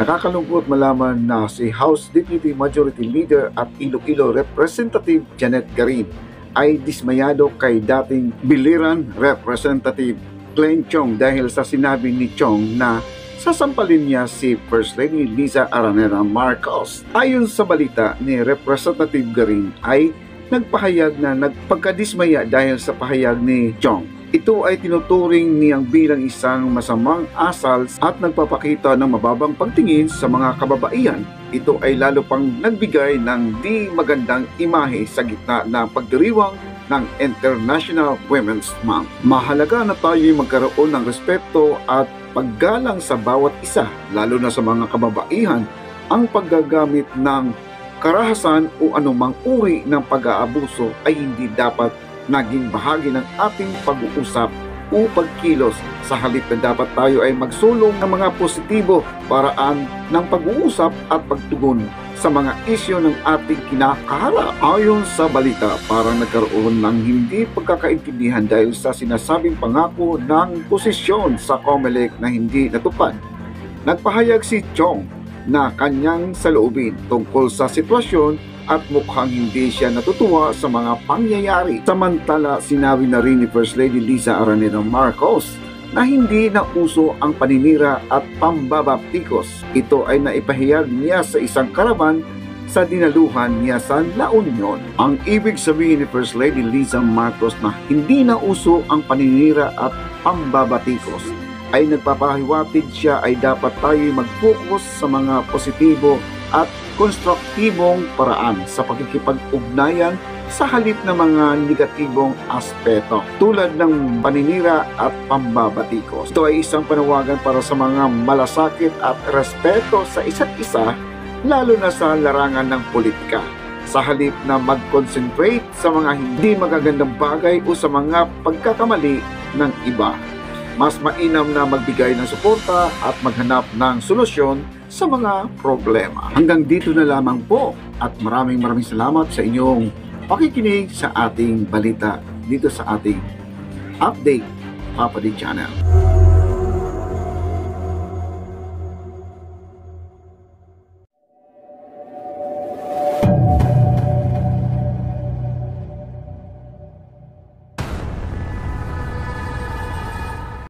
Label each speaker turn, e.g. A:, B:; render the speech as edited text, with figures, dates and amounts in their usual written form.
A: Nakakalungkot malaman na si House Deputy Majority Leader at Iloilo Representative Janet Garin ay dismayado kay dating Biliran Representative Glenn Chong dahil sa sinabi ni Chong na sasampalin niya si First Lady Liza Araneta Marcos. Ayon sa balita ni Representative Garin ay nagpahayag na nagpagkadismaya dahil sa pahayag ni Chong. Ito ay tinuturing niyang bilang isang masamang asal at nagpapakita ng mababang pagtingin sa mga kababaihan. Ito ay lalo pang nagbigay ng di magandang imahe sa gitna ng pagdiriwang ng International Women's Month. Mahalaga na tayo magkaroon ng respeto at paggalang sa bawat isa, lalo na sa mga kababaihan. Ang paggagamit ng karahasan o anumang uri ng pag-aabuso ay hindi dapat naging bahagi ng ating pag-uusap o pagkilos. Sa halip na dapat tayo ay magsulong ng mga positibo paraan ng pag-uusap at pagtugon sa mga isyu ng ating kinakaharap. Ayon sa balita, parang nagkaroon ng hindi pagkakaintindihan dahil sa sinasabing pangako ng posisyon sa COMELEC na hindi natupad. Nagpahayag si Chong na kanyang saloobin tungkol sa sitwasyon at mukhang hindi siya natutuwa sa mga pangyayari. Samantala, sinabi na rin ni First Lady Liza Araneta Marcos na hindi na uso ang paninira at pambabaptikos. Ito ay naipahayag niya sa isang karavan sa dinaluhan niya sa La Union. Ang ibig sabihin ni First Lady Liza Marcos na hindi na uso ang paninira at pambabatikos ay nagpapahiwatig siya ay dapat tayo mag-focus sa mga positibo at konstruktibong paraan sa pakikipag-ugnayan sa halip ng mga negatibong aspeto tulad ng paninira at pambabatikos. Ito ay isang panawagan para sa mga malasakit at respeto sa isa't isa, lalo na sa larangan ng politika, sa halip na mag-concentrate sa mga hindi magagandang bagay o sa mga pagkakamali ng iba. Mas mainam na magbigay ng suporta at maghanap ng solusyon sa mga problema. Hanggang dito na lamang po at maraming salamat sa inyong pakikinig sa ating balita dito sa ating Update Papa D Channel.